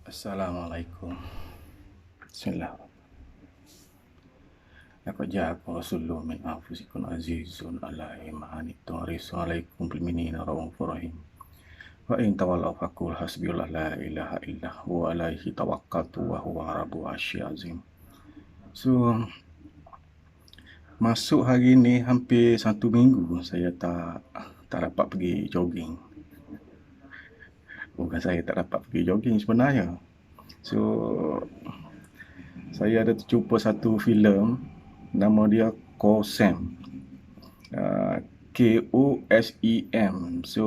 Assalamualaikum. Bismillah. Laqad ja'akum rasulun min anfusikum azizun 'alaihi ma 'anittum harisun 'alaikum bil mu'minina raufur rahim. Wa in tawallaw faqul hasbiyallahu la ilaha illa huwa 'alaihi tawakkaltu wa huwa rabbul 'arsyil azim. So, masuk hari ni hampir 1 minggu saya tak dapat pergi jogging. Bukan saya tak dapat pergi jogging sebenarnya. So, saya ada terjumpa satu filem, nama dia Kosem. K-O-S-E-M. So,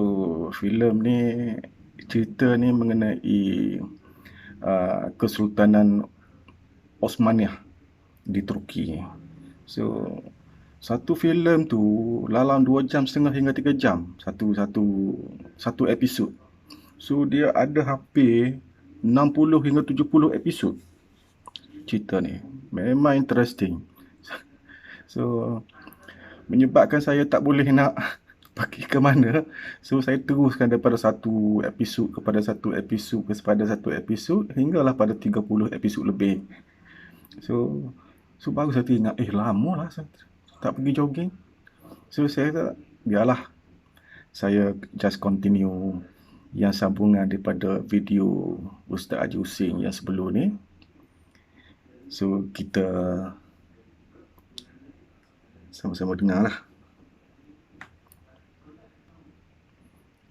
filem ni, cerita ni mengenai Kesultanan Osmaniyah di Turki. So, satu filem tu dalam 2.5 jam hingga 3 jam satu episod. So, dia ada hampir 60 hingga 70 episod cerita ni. Memang interesting. So, menyebabkan saya tak boleh nak pergi ke mana. So, saya teruskan daripada satu episod kepada satu episod kepada satu episod hinggalah pada 30 episod lebih. So baru saya teringat, lama lah saya tak pergi jogging. So, saya tak, biarlah saya just continue yang sambungan daripada video Ustaz Haji Hussein yang sebelum ni. So, kita sama-sama dengar lah.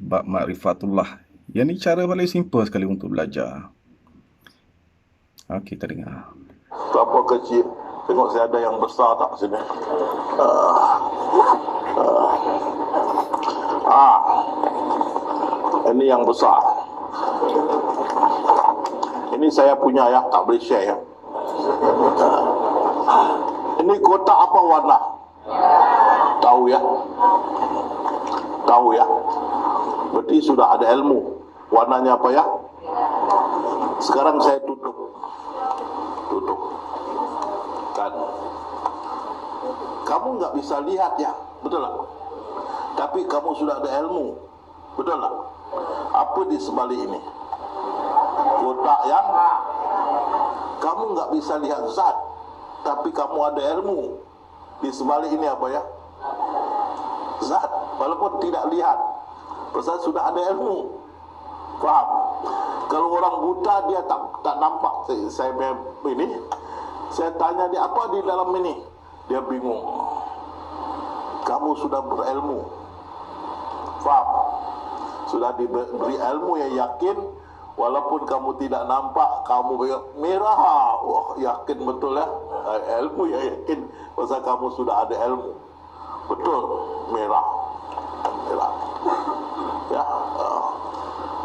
Bab Ma'rifatullah. Yang ni cara paling simple sekali untuk belajar. Kita dengar. Apa kecil? Tengok saya ada yang besar tak sini? Ini yang besar. Ini saya punya ya, tak boleh share ya. Ini kotak apa warna? Tahu ya? Tahu ya? Berarti sudah ada ilmu. Warnanya apa ya? Sekarang saya tutup. Tutup. Kan? Kamu nggak bisa lihat ya, betul tak? Tapi kamu sudah ada ilmu, betul tak? Apa di sebalik ini? Kotak yang kamu nggak bisa lihat zat, tapi kamu ada ilmu. Di sebalik ini apa ya? Zat, walaupun tidak lihat, pasal sudah ada ilmu. Faham? Kalau orang buta dia tak nampak. Saya tanya dia, apa di dalam ini? Dia bingung. Kamu sudah berilmu. Faham? Sudah diberi ilmu yang yakin, walaupun kamu tidak nampak, kamu merah. Wah, yakin betul ya. Ilmu yang yakin, pasal kamu sudah ada ilmu. Betul, merah. Merah. Ya.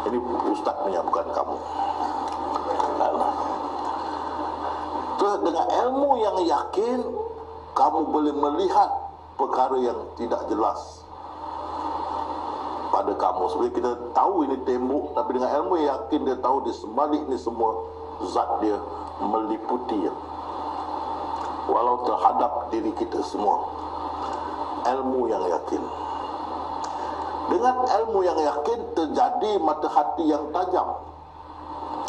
Ini Ustaz punya, bukan kamu. Terus dengan ilmu yang yakin, kamu boleh melihat perkara yang tidak jelas pada kamu. Sebenarnya kita tahu ini tembok, tapi dengan ilmu yang yakin dia tahu di sebalik ini semua zat dia meliputi, walau terhadap diri kita semua. Ilmu yang yakin. Dengan ilmu yang yakin terjadi mata hati yang tajam.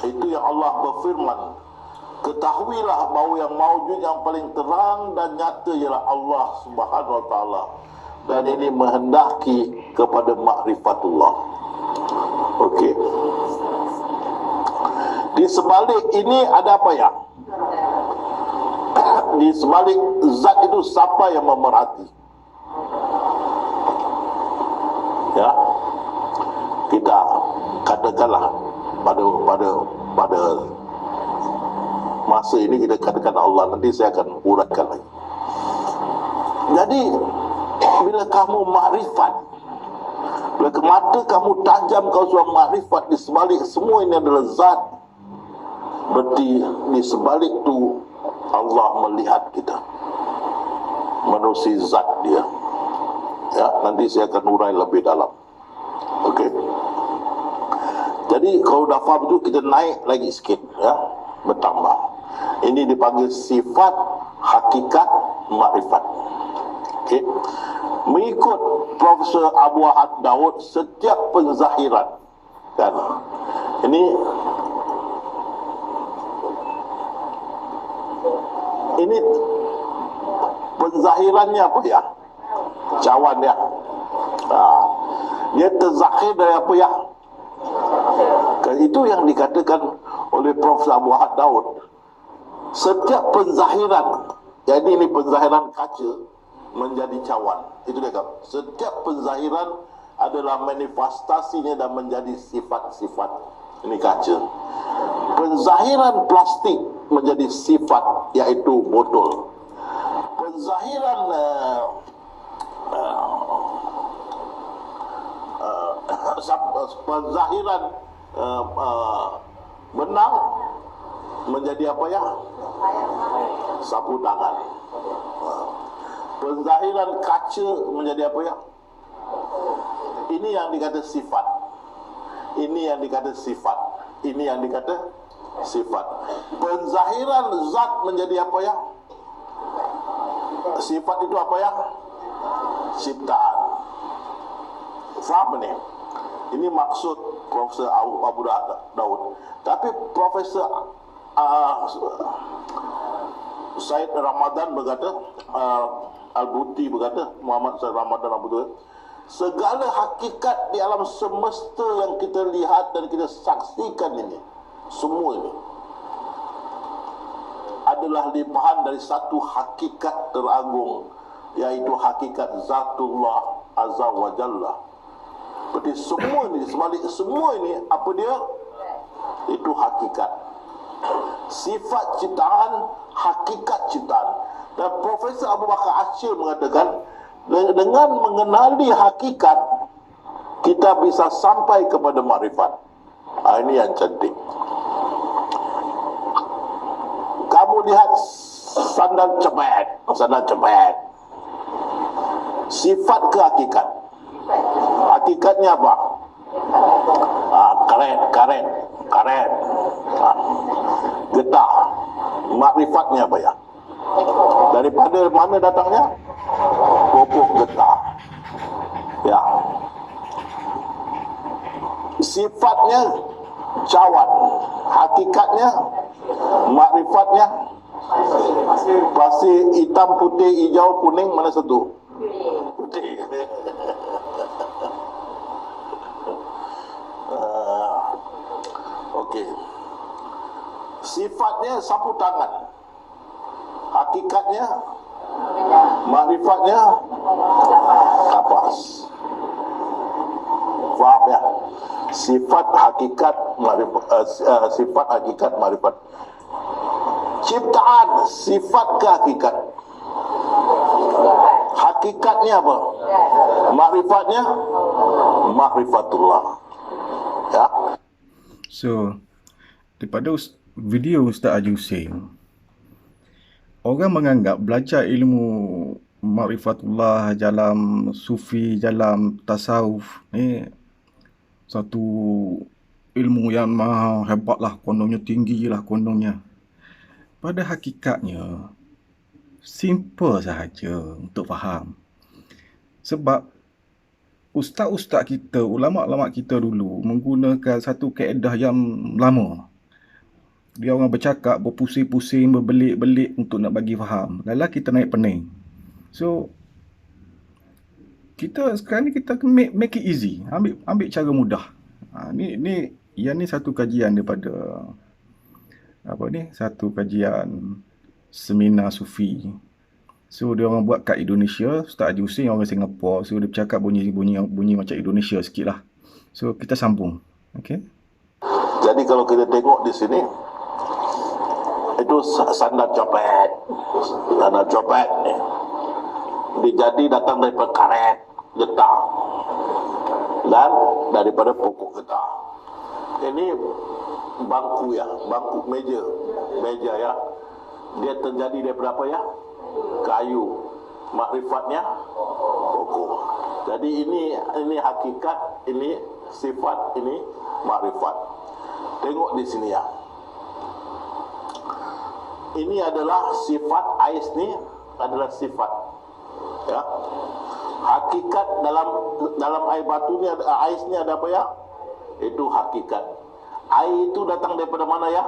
Itu yang Allah berfirman, ketahuilah bahawa yang maujud yang paling terang dan nyata ialah Allah Subhanahu wa taala, dan ini menghendaki kepada makrifatullah. Okey. Di sebalik ini ada apa ya? Di sebalik zat itu siapa yang memerhati? Ya, kita katakanlah pada masa ini kita katakan Allah, nanti saya akan uraikan lagi. Jadi bila kamu makrifat, bila mata kamu tajam, kau sudah makrifat di sebalik semua ini adalah zat, berarti di sebalik itu Allah melihat kita menerusi zat dia. Ya, nanti saya akan urai lebih dalam. Okey. Jadi kalau dah faham itu, kita naik lagi sikit ya, bertambah. Ini dipanggil sifat hakikat makrifat. Okey. Mengikut Profesor Abu Ahad Daud, setiap penzahiran kan, ini penzahirannya apa ya? Cawan ya. Dia terzahir dari apa ya? Itu yang dikatakan oleh Prof. Abu Ahad Daud. Setiap penzahiran, jadi ini penzahiran kaca menjadi cawan. Itu dia kata. Setiap penzahiran adalah manifestasinya dan menjadi sifat-sifat. Ini kaca. Penzahiran plastik menjadi sifat, yaitu botol. Penzahiran penzahiran benang menjadi apa ya? Sapu tangan. Penzahiran kaca menjadi apa ya? Ini yang dikata sifat. Ini yang dikata sifat. Ini yang dikata sifat. Penzahiran zat menjadi apa ya? Sifat itu apa ya? Ciptaan. Faham ni? Ini maksud Profesor Abu Daud. Tapi Profesor Said Ramadan berkata, Al-Buti berkata, Muhammad Said Ramadan Al-Buti, segala hakikat di alam semesta yang kita lihat dan kita saksikan ini, semua ini adalah limpahan dari satu hakikat teragung, yaitu hakikat Zatullah Azza wa Jalla. Berarti semua ini, sebalik semua ini, apa dia? Itu hakikat. Sifat ciptaan, hakikat ciptaan. Dan Profesor Abu Bakar Asyir mengatakan, dengan mengenali hakikat, kita bisa sampai kepada makrifat. Ini yang cantik. Kamu lihat sandal cepet, sifat ke hakikat. Hakikatnya apa? Karet. Getah. Makrifatnya apa ya? Daripada mana datangnya? Pokok getah. Ya. Sifatnya cawan. Hakikatnya, makrifatnya pasir hitam, putih, hijau, kuning, mana satu? Putih. Okey. Sifatnya sapu tangan. Hakikatnya, makrifatnya kapas. Faham ya? Sifat hakikat makrifat. Ciptaan, sifat ke hakikat. Hakikatnya apa? Makrifatnya makrifatullah. Ya. So, daripada video Ustaz Haji Hussein, orang menganggap belajar ilmu makrifatullah, jalan sufi, jalan tasawuf ni satu ilmu yang maha hebat lah, kononnya tinggi lah kononnya. Pada hakikatnya simple sahaja untuk faham. Sebab ustaz-ustaz kita, ulama-ulama kita dulu menggunakan satu kaedah yang lama. Dia orang bercakap, berpusing-pusing, berbelik-belik untuk nak bagi faham. Lala kita naik pening. So, kita sekarang ni kita make it easy. Ambil cara mudah. Yang ni satu kajian daripada satu kajian seminar sufi. So dia orang buat kat Indonesia. Ustaz Haji Hussein orang Singapura. So dia bercakap bunyi macam Indonesia sikit lah. So kita sambung. Okay. Jadi kalau kita tengok di sini, itu sandal copet ni. Dijadi datang daripada karet getah dan daripada pokok getah. Ini bangku meja ya. Dia terjadi daripada apa ya? Kayu. Makrifatnya pokok. Jadi ini hakikat, ini sifat, ini makrifat. Tengok di sini ya. Ini adalah sifat ais ni adalah sifat. Ya. Hakikat dalam air batu ni, ais ni ada apa ya? Itu hakikat. Air itu datang daripada mana ya?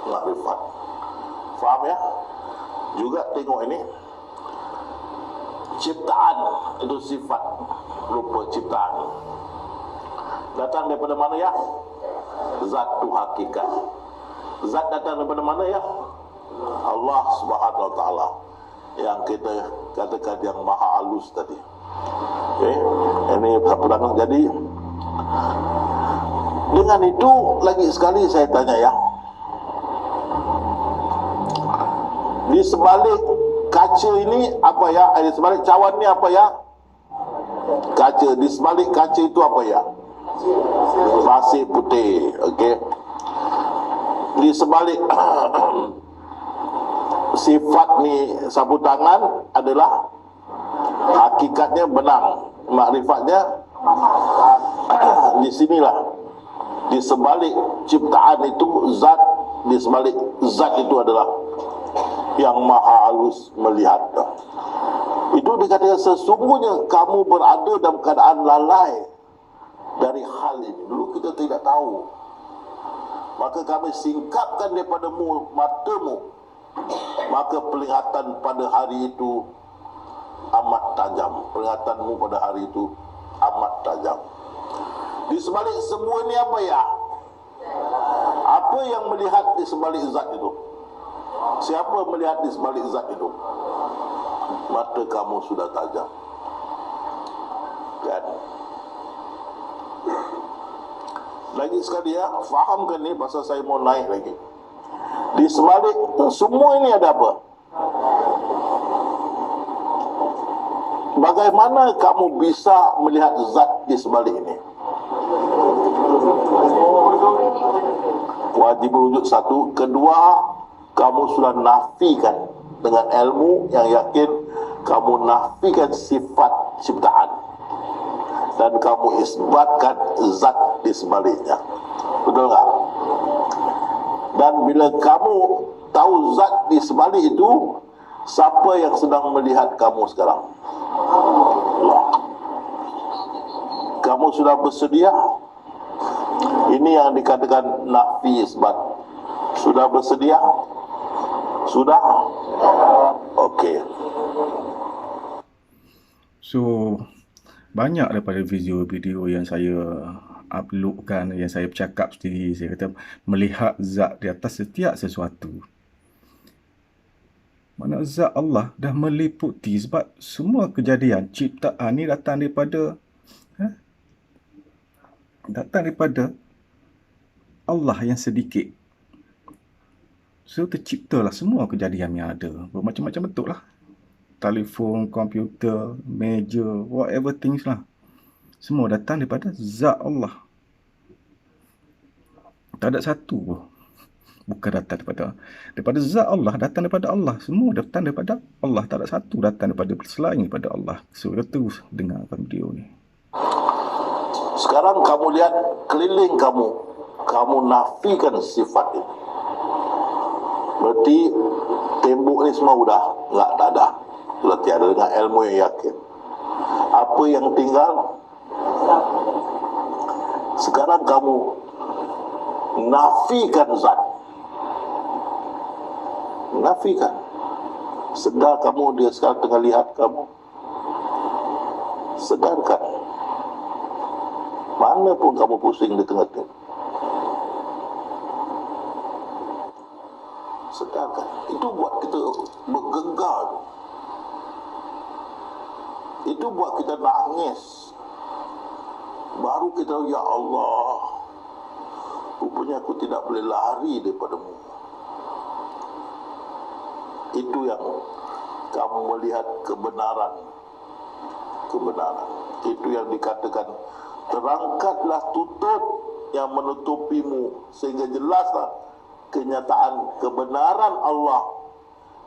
Makrifat. Faham ya? Juga tengok ini, ciptaan itu sifat rupa ciptaan. Datang daripada mana ya? Zat itu hakikat. Zat datang daripada mana ya? Allah Subhanahu wa taala. Yang kita katakan yang maha halus tadi. Okey, ini pertama. Jadi dengan itu lagi sekali saya tanya ya, di sebalik kaca ini apa ya? Di sebalik cawan ni apa ya? Kaca. Di sebalik kaca itu apa ya? Pasir putih. Okey. Di sebalik sifat ni sapu tangan adalah hakikatnya benang, makrifatnya di sinilah. Di sebalik ciptaan itu zat, di sebalik zat itu adalah yang maha halus melihat. Itu dikatakan sesungguhnya kamu berada dalam keadaan lalai dari hal ini. Dulu kita tidak tahu, maka kami singkapkan daripada matamu, maka penglihatan pada hari itu amat tajam. Penglihatanmu pada hari itu amat tajam. Di sebalik semua ini apa ya? Apa yang melihat di sebalik zat itu? Siapa melihat di sebalik zat itu? Mata kamu sudah tajam. Kan? Lagi sekali ya, fahamkan ni pasal saya mau naik lagi. Di sebalik semua ini ada apa? Bagaimana kamu bisa melihat zat di sebalik ini? Wajib wujud satu. Kedua, kamu sudah nafikan dengan ilmu yang yakin, kamu nafikan sifat ciptaan dan kamu isbatkan zat di sebaliknya. Betul tak? Dan bila kamu tahu zat di sebalik itu, siapa yang sedang melihat kamu sekarang? Allah. Kamu sudah bersedia? Ini yang dikatakan nafi isbat. Sudah bersedia? Sudah? Okey. So, banyak daripada video-video yang saya uploadkan, yang saya bercakap sendiri, saya kata melihat zat di atas setiap sesuatu. Mana zat Allah dah meliputi, sebab semua kejadian ciptaan ni datang daripada Allah yang sedikit. So terciptalah semua kejadian yang ada, bermacam-macam bentuk lah. Telefon, komputer, meja, whatever things lah. Semua datang daripada zat Allah. Tak ada satu pun bukan datang daripada zat Allah, datang daripada Allah. Semua datang daripada Allah. Tak ada satu datang daripada selain daripada Allah. So kita terus dengarkan video ni. Sekarang kamu lihat keliling kamu, kamu nafikan sifat ini. Berarti tembok ni semua sudah tak ada. Sudah tiada dengan ilmu yang yakin. Apa yang tinggal? Sekarang kamu nafikan zat. Nafikan. Sedar kamu dia sekarang tengah lihat kamu. Sedarkan. Mana pun kamu pusing di tengah-tengah. Sedarkan. Itu buat kita bergegar. Itu buat kita nangis. Baru kita, ya Allah, rupanya aku tidak boleh lari daripadamu. Itu yang kamu melihat kebenaran. Kebenaran. Itu yang dikatakan, terangkatlah tutup yang menutupimu, sehingga jelaslah kenyataan kebenaran Allah.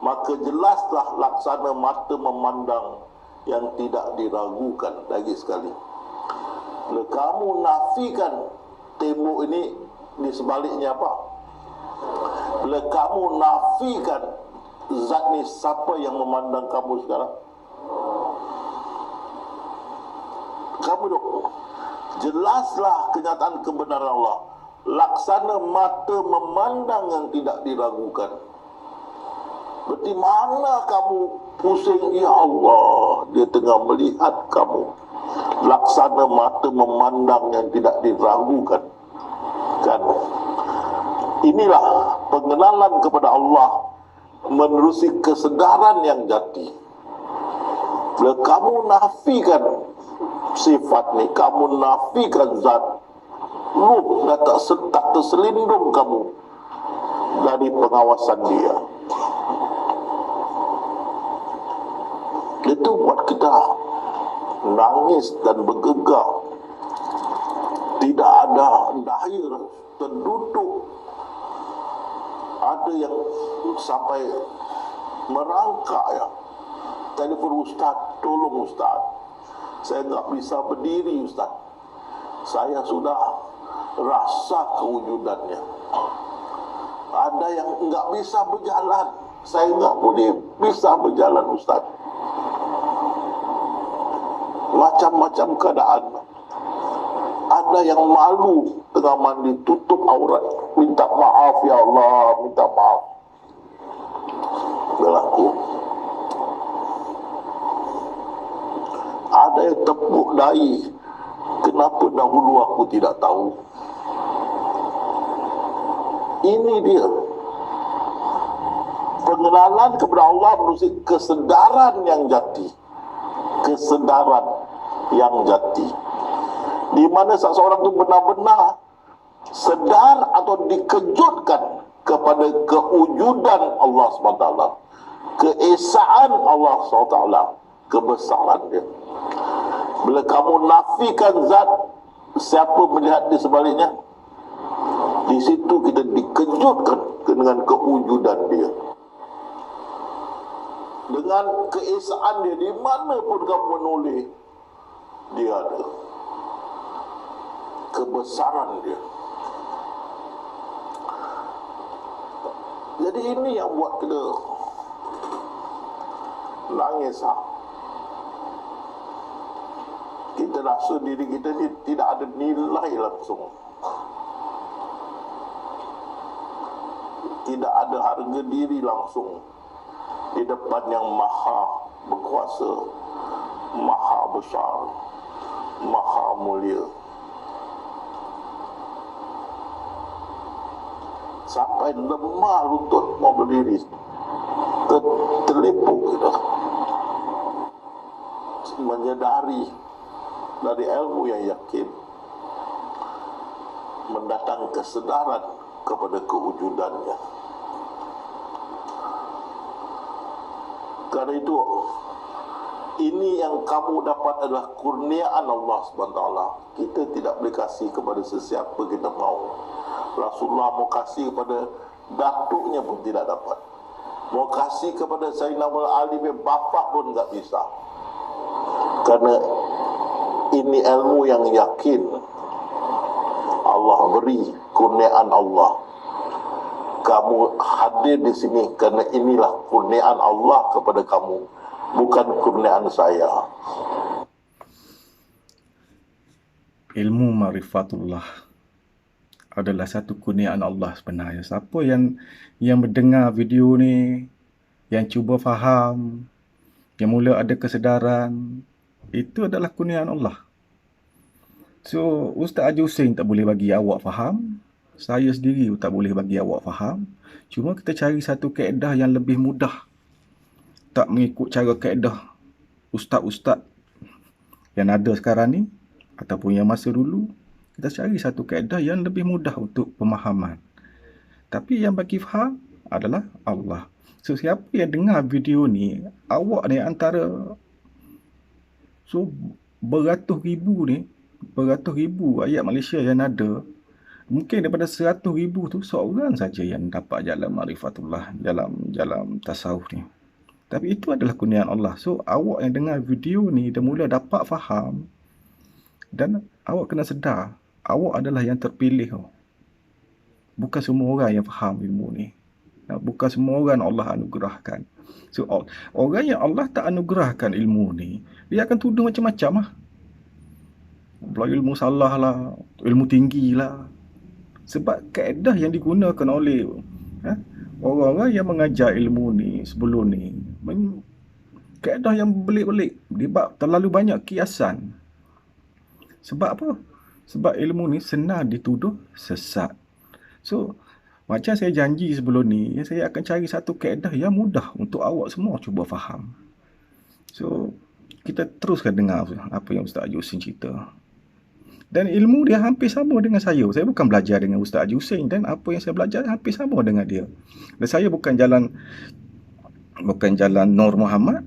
Maka jelaslah laksana mata memandang yang tidak diragukan. Lagi sekali, bila kamu nafikan tembok ini, di sebaliknya apa? Bila kamu nafikan zat ni, siapa yang memandang kamu sekarang? Kamu dok. Jelaslah kenyataan kebenaran Allah. Laksana mata memandang yang tidak diragukan. Berarti mana kamu pusing? Ya Allah, dia tengah melihat kamu. Laksana mata memandang yang tidak diragukan. Kan? Inilah pengenalan kepada Allah menerusi kesedaran yang jati. Bila kamu nafikan sifat ni, kamu nafikan zat, ruh dah tak terselindung kamu dari pengawasan dia. Itu buat kita nangis dan bergegar. Tidak ada daya terduduk. Ada yang sampai merangkak ya. Telefon Ustaz, tolong Ustaz, saya tak bisa berdiri Ustaz. Saya sudah rasa kewujudannya. Ada yang enggak bisa berjalan. Saya enggak boleh bisa berjalan Ustaz. Macam-macam keadaan. Ada yang malu tengah mandi, tutup aurat, minta maaf ya Allah, minta maaf. Berlaku. Ada yang tepuk dahi, kenapa dahulu aku tidak tahu. Ini dia pengenalan kepada Allah melalui kesedaran yang jati. Kesedaran yang jati, di mana seseorang itu benar-benar sedar atau dikejutkan kepada kewujudan Allah SWT, keesaan Allah SWT, kebesaran dia. Bila kamu nafikan zat, siapa melihat di sebaliknya? Di situ kita dikejutkan dengan kewujudan dia, dengan keesaan dia. Di mana pun kamu menoleh, dia ada. Kebesaran dia. Jadi ini yang buat kita nangis. Kita rasa diri kita ni tidak ada nilai langsung. Tidak ada harga diri langsung di depan yang maha berkuasa, maha besar, maha mulia. Sampai lemah lutut mau berdiri, terlepuk kita. Menyadari dari ilmu yang yakin, mendatang kesedaran kepada kewujudannya. Karena itu, ini yang kamu dapat adalah kurniaan Allah SWT. Kita tidak boleh kasih kepada sesiapa kita mau. Rasulullah mau kasih kepada datuknya pun tidak dapat. Mau kasih kepada Sayyidina Ali bin bapa pun tak bisa. Karena ini ilmu yang yakin. Allah beri kurniaan Allah. Kamu hadir di sini karena inilah kurniaan Allah kepada kamu, bukan kurniaan saya. Ilmu ma'rifatullah adalah satu kurniaan Allah sebenarnya. Siapa yang mendengar video ni, yang cuba faham, yang mula ada kesedaran, itu adalah kurniaan Allah. So, Ustaz Haji Hussein tak boleh bagi awak faham, saya sendiri tak boleh bagi awak faham. Cuma kita cari satu kaedah yang lebih mudah, tak mengikut cara kaedah ustaz-ustaz yang ada sekarang ni ataupun yang masa dulu. Kita cari satu kaedah yang lebih mudah untuk pemahaman, tapi yang bagi faham adalah Allah. So, siapa yang dengar video ni, awak ni antara beratus ribu ayat Malaysia yang ada, mungkin daripada 100,000 tu seorang saja yang dapat jalan ma'rifatullah, jalan tasawuf ni. Tapi itu adalah kurniaan Allah. So, awak yang dengar video ni dah mula dapat faham, dan awak kena sedar, awak adalah yang terpilih. Bukan semua orang yang faham ilmu ni. Bukan semua orang Allah anugerahkan. So, orang yang Allah tak anugerahkan ilmu ni, dia akan tuduh macam-macam lah. Ilmu salah lah, ilmu tinggi lah. Sebab kaedah yang digunakan oleh Orang-orang yang mengajar ilmu ni sebelum ni kaedah yang belik-belik, dia terlalu banyak kiasan. Sebab apa? Sebab ilmu ni senang dituduh sesat. So, macam saya janji sebelum ni, saya akan cari satu kaedah yang mudah untuk awak semua cuba faham. So, kita teruskan dengar apa yang Ustaz Haji Hussein cerita. Dan ilmu dia hampir sama dengan saya. Saya bukan belajar dengan Ustaz Haji Hussein, dan apa yang saya belajar hampir sama dengan dia. Dan saya bukan jalan Nur Muhammad.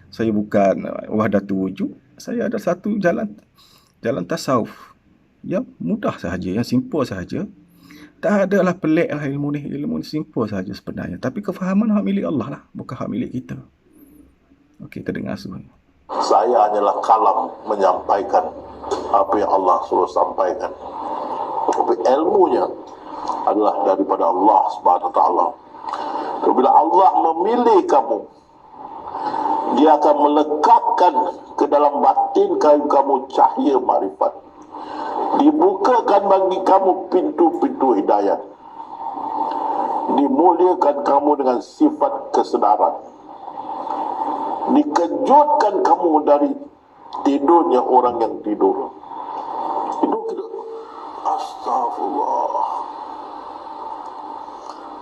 Saya bukan Wahdatul Wujud. Saya ada satu jalan tasawuf yang mudah sahaja, yang simple sahaja. Tak adalah pelik lah ilmu ni. Ilmu ni simple sahaja sebenarnya. Tapi kefahaman hak milik Allah lah, bukan hak milik kita. Okey, kita dengar semua. Saya hanyalah kalam menyampaikan apa yang Allah suruh sampaikan. Tapi ilmunya adalah daripada Allah Subhanahu Wa Taala. Bila Allah memilih kamu, Dia akan melekatkan ke dalam batin kamu cahaya makrifat. Dibukakan bagi kamu pintu-pintu hidayah. Dimuliakan kamu dengan sifat kesedaran. Dikejutkan kamu dari tidurnya orang yang tidur. Itu kita, astagfirullah.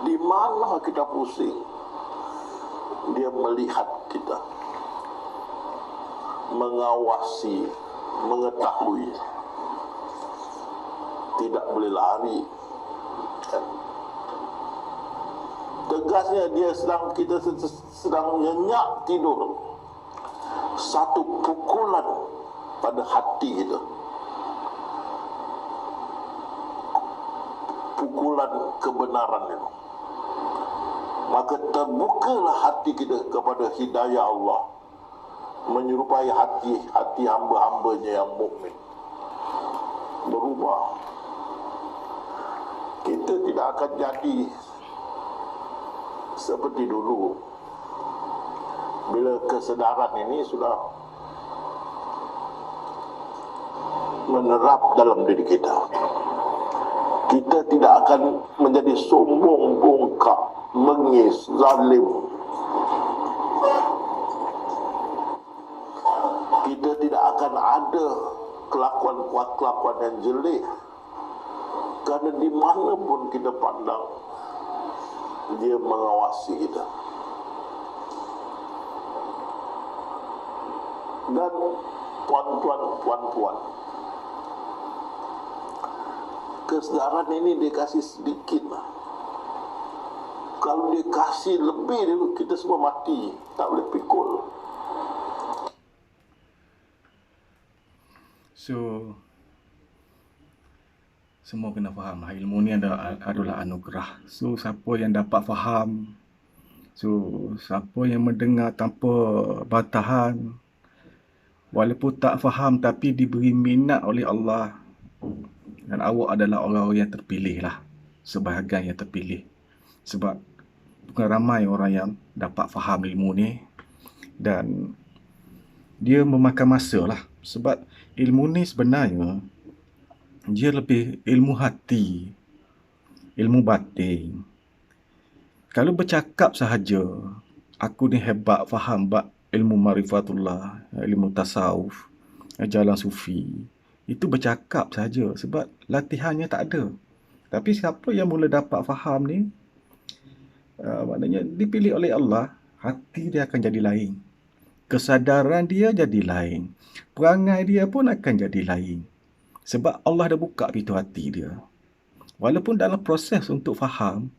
Di mana kita pusing, Dia melihat kita, mengawasi, mengetahui. Tidak boleh lari. Tegasnya kita sedang nyenyak tidur. Satu pukulan pada hati kita. Pukulan kebenaran itu. Maka terbukalah hati kita kepada hidayah Allah, menyerupai hati hamba-hambanya yang mukmin. Berubah. Kita tidak akan jadi seperti dulu. Bila kesedaran ini sudah menerap dalam diri kita, kita tidak akan menjadi sombong, bongkak, mengis, zalim. Kita tidak akan ada kelakuan yang jelek. Kerana di mana pun kita pandang, Dia mengawasi kita. Dan puan-puan, kesedaran ini dikasih sedikit lah. Kalau dikasih lebih dulu, kita semua mati, tak boleh pikul. So, semua kena faham, ilmu ni adalah anugerah. So, siapa yang dapat faham, siapa yang mendengar tanpa batahan, walaupun tak faham tapi diberi minat oleh Allah, dan awak adalah orang-orang yang terpilih lah, sebahagian yang terpilih. Sebab bukan ramai orang yang dapat faham ilmu ni, dan dia memakan masa lah. Sebab ilmu ni sebenarnya dia lebih ilmu hati, ilmu batin. Kalau bercakap sahaja, aku ni hebat faham ilmu marifatullah, ilmu tasawuf, jalan sufi, itu bercakap sahaja sebab latihannya tak ada. Tapi siapa yang mula dapat faham ni, maknanya dipilih oleh Allah, hati dia akan jadi lain. Kesadaran dia jadi lain. Perangai dia pun akan jadi lain. Sebab Allah dah buka pintu hati dia. Walaupun dalam proses untuk faham,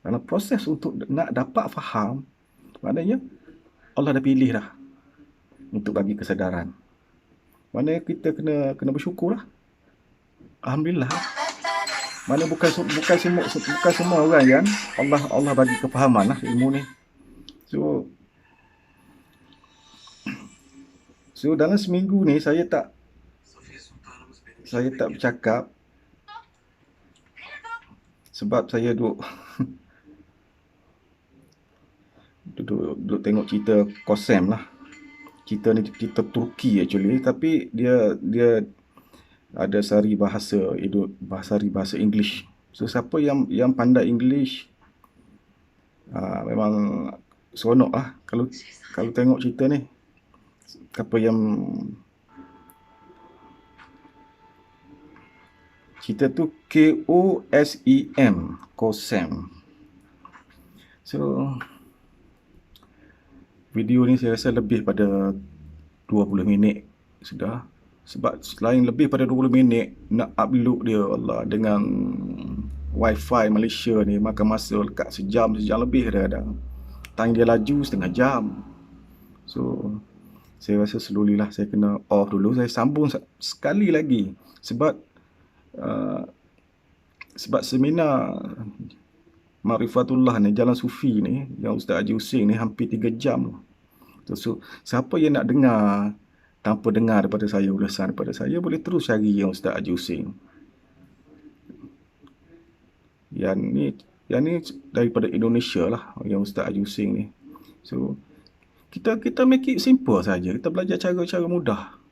dalam proses untuk nak dapat faham, maknanya Allah dah pilih dah untuk bagi kesedaran. Maknanya kita kena bersyukur lah. Alhamdulillah. Mana bukan semua orang yang Allah bagi kefahaman lah ilmu ni. So dalam seminggu ni saya tak bercakap sebab saya duduk tengok cerita Qasem lah. Cerita ni cerita Turki actually, tapi dia ada sari bahasa English. So siapa yang pandai English, Memang seronok lah kalau kalau tengok cerita ni. Apa yang cerita tu KOSEM, KOSEM. So video ni saya rasa lebih pada 20 minit sudah. Sebab selain lebih pada 20 minit nak upload dia, Allah, dengan wifi Malaysia ni makan masa dekat sejam lebih dah. Time dia laju setengah jam. So saya rasa slowly lah saya kena off dulu. Saya sambung sekali lagi sebab uh, seminar Marifatullah ni, Jalan Sufi ni, yang Ustaz Haji Hussein ni hampir 3 jam. So, siapa yang nak dengar tanpa dengar daripada saya, ulasan daripada saya, boleh terus cari yang Ustaz Haji Hussein. Yang ni daripada Indonesia lah, yang Ustaz Haji Hussein ni. So, kita make it simple saja. Kita belajar cara-cara mudah.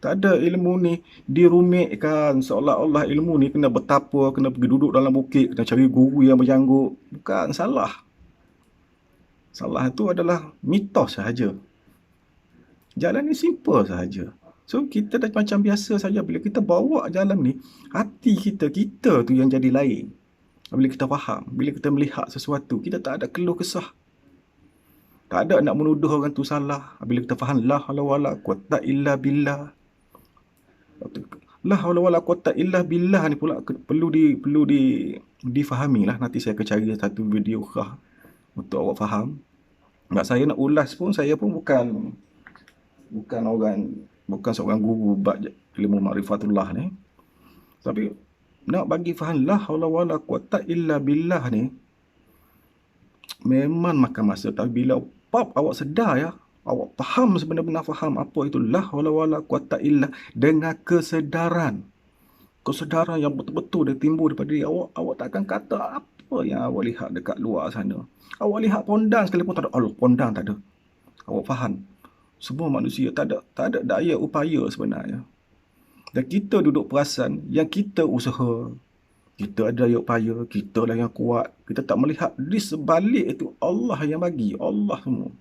Tak ada ilmu ni dirumitkan seolah-olah ilmu ni kena bertapa, kena pergi duduk dalam bukit, kena cari guru yang berjanggut. Bukan, salah. Salah itu adalah mitos sahaja. Jalan ni simple sahaja. So kita dah macam biasa saja. Bila kita bawa jalan ni, hati kita tu yang jadi lain. Bila kita faham, bila kita melihat sesuatu, kita tak ada keluh kesah. Tak ada nak menuduh orang tu salah. Bila kita faham, la haula wala quwwata illa billah. La haula wala quwwata illa billah ni pula perlu difahami lah. Nanti saya akan cari satu video khas untuk awak faham. Nak saya nak ulas pun, saya pun bukan seorang guru bab ilmu Ma'rifatullah ni. Tapi nak bagi faham la haula wala quwwata illa billah ni memang makan masa. Tapi bila awak sedar ya, awak faham, sebenar-benar faham apa itu la haula wala quwwata illa, dengan kesedaran yang betul-betul dia timbul daripada diri awak, awak takkan kata apa yang awak lihat dekat luar sana. Awak lihat pondan sekalipun tak ada, Allah, pondan tak ada. Awak faham, semua manusia tak ada daya upaya sebenarnya. Dan kita duduk perasan yang kita usaha, kita ada daya upaya, kita lah yang kuat. Kita tak melihat di sebalik itu Allah yang bagi, Allah semua.